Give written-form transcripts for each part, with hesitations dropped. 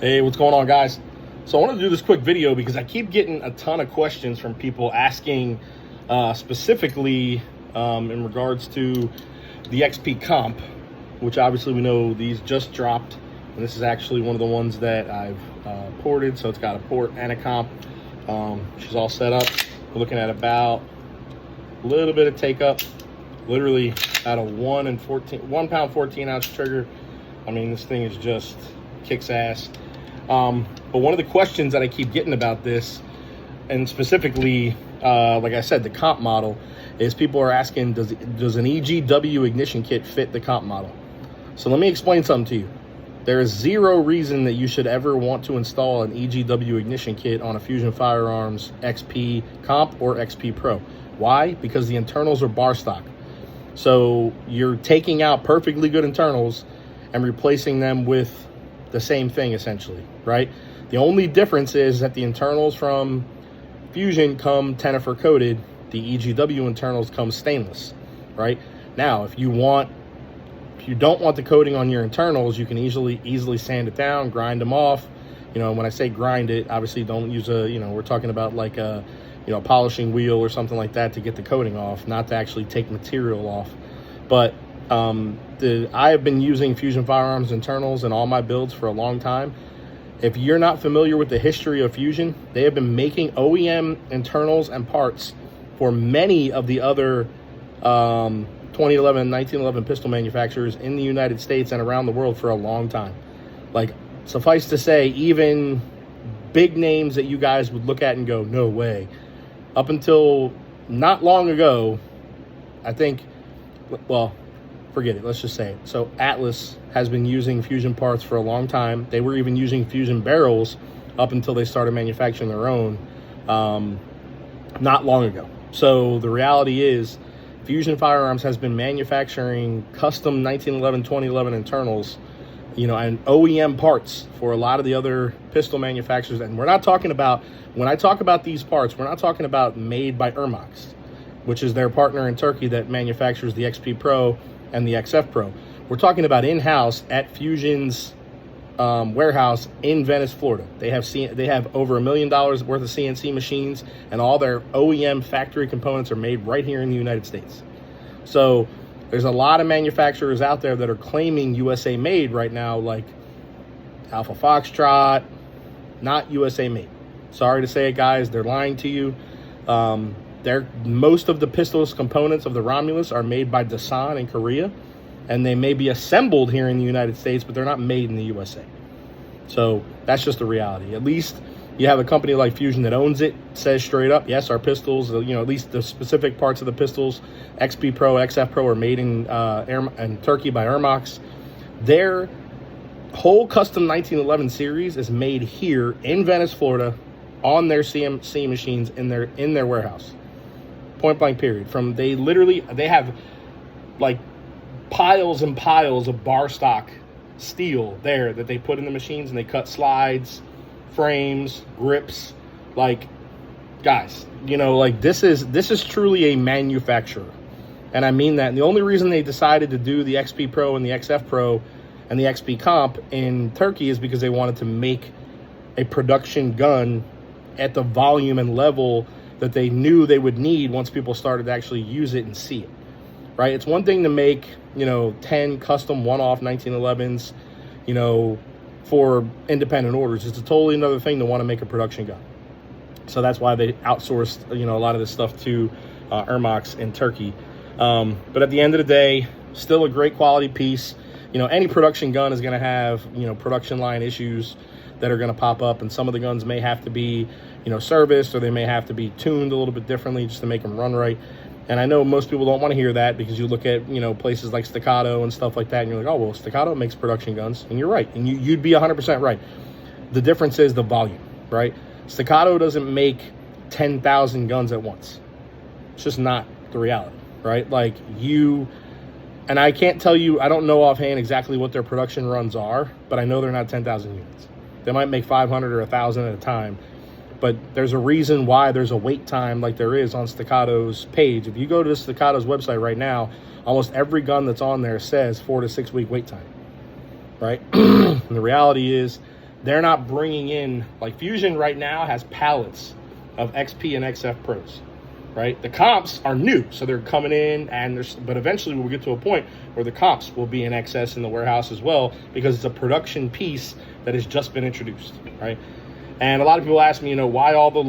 Hey, what's going on, guys? So I wanted to do this quick video because I keep getting a ton of questions from people asking specifically in regards to the XP comp, which obviously we know these just dropped, and this is actually one of the ones that I've ported, so it's got a port and a comp. She's all set up. We're looking at about a little bit of take up, literally at a 1 pound 14 ounce trigger. I mean, this thing is just kicks ass. But one of the questions that I keep getting about this, and specifically, like I said, the comp model, is people are asking, does an EGW Ignition Kit fit the comp model? So let me explain something to you. There is zero reason that you should ever want to install an EGW Ignition Kit on a Fusion Firearms XP Comp or XP Pro. Why? Because the internals are bar stock. So you're taking out perfectly good internals and replacing them with the same thing, essentially, right? The only difference is that the internals from Fusion come Tenefer coated. The EGW internals come stainless, right? Now, if you don't want the coating on your internals, you can easily sand it down, grind them off. You know, when I say grind it, obviously don't use we're talking about like a, polishing wheel or something like that to get the coating off, not to actually take material off. But I have been using Fusion Firearms internals in all my builds for a long time. If you're not familiar with the history of Fusion, they have been making OEM internals and parts for many of the other 2011, 1911 pistol manufacturers in the United States and around the world for a long time. Like, suffice to say, even big names that you guys would look at and go, no way. Up until not long ago, I think, well, forget it, let's just say it. So Atlas has been using Fusion parts for a long time. They were even using Fusion barrels up until they started manufacturing their own not long ago. So the reality is Fusion Firearms has been manufacturing custom 1911, 2011 internals, and OEM parts for a lot of the other pistol manufacturers. And we're not talking about, when I talk about these parts, we're not talking about made by Irmax, which is their partner in Turkey that manufactures the XP Pro and the XF Pro. We're talking about in-house at Fusion's warehouse in Venice, Florida. They have over $1 million worth of CNC machines, and all their OEM factory components are made right here in the United States. So there's a lot of manufacturers out there that are claiming USA made right now, like Alpha Foxtrot, not USA made. Sorry to say it, guys, they're lying to you. Most of the pistols components of the Romulus are made by Dasan in Korea, and they may be assembled here in the United States, but they're not made in the USA. So that's just the reality. At least you have a company like Fusion that owns it, says straight up, yes, our pistols, at least the specific parts of the pistols, XP Pro, XF Pro, are made in Turkey by Irmax. Their whole custom 1911 series is made here in Venice, Florida, on their CNC machines in their warehouse. Point blank period. They have like piles and piles of bar stock steel there that they put in the machines, and they cut slides, frames, grips. Like, guys, this is truly a manufacturer, and I mean that. And the only reason they decided to do the XP Pro and the XF Pro and the XP Comp in Turkey is because they wanted to make a production gun at the volume and level that they knew they would need once people started to actually use it and see it, right? It's one thing to make, 10 custom one-off 1911s, for independent orders. It's a totally another thing to want to make a production gun. So that's why they outsourced, a lot of this stuff to Irmax in Turkey. But at the end of the day, still a great quality piece. Any production gun is going to have, production line issues that are going to pop up, and some of the guns may have to be, serviced, or they may have to be tuned a little bit differently just to make them run right. And I know most people don't want to hear that, because you look at, places like Staccato and stuff like that, and you're like, oh, well, Staccato makes production guns, and you're right, and you'd be 100% right. The difference is the volume, right? Staccato doesn't make 10,000 guns at once. It's just not the reality, right? Like, and I can't tell you, I don't know offhand exactly what their production runs are, but I know they're not 10,000 units. They might make 500 or 1,000 at a time, but there's a reason why there's a wait time like there is on Staccato's page. If you go to Staccato's website right now, almost every gun that's on there says 4 to 6 week wait time, right? And the reality is they're not bringing in, like Fusion right now has pallets of XP and XF Pros, right? The comps are new, so they're coming in, but eventually we'll get to a point where the comps will be in excess in the warehouse as well, because it's a production piece that has just been introduced, right? And a lot of people ask me, why all the,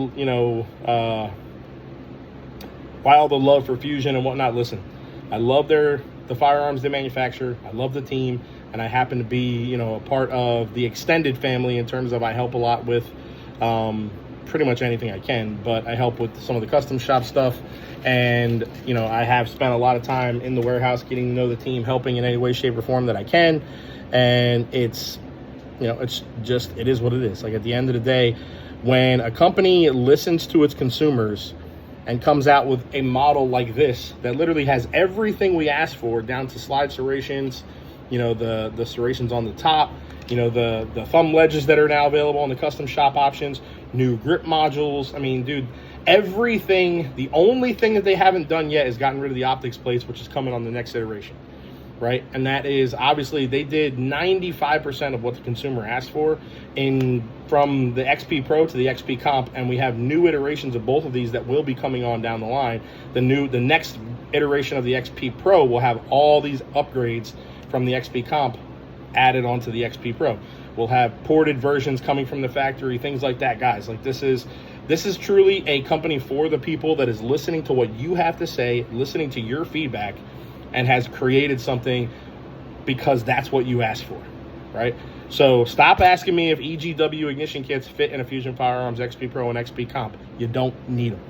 why all the love for Fusion and whatnot? Listen, I love the firearms they manufacture. I love the team, and I happen to be, a part of the extended family in terms of I help a lot with pretty much anything I can, but I help with some of the custom shop stuff. And, I have spent a lot of time in the warehouse getting to know the team, helping in any way, shape, or form that I can. And it's, it is what it is. Like, at the end of the day, when a company listens to its consumers and comes out with a model like this that literally has everything we asked for, down to slide serrations, the serrations on the top, the thumb ledges that are now available on the custom shop options, new grip modules. I mean, dude, everything. The only thing that they haven't done yet is gotten rid of the optics plates, which is coming on the next iteration, right? And that is, obviously, they did 95% of what the consumer asked for from the XP Pro to the XP Comp, and we have new iterations of both of these that will be coming on down the line. The next iteration of the XP Pro will have all these upgrades from the XP Comp added onto the XP Pro. We'll have ported versions coming from the factory, things like that, guys. Like, this is truly a company for the people that is listening to what you have to say, listening to your feedback, and has created something because that's what you asked for, right? So stop asking me if EGW Ignition Kits fit in a Fusion Firearms XP Pro and XP Comp. You don't need them.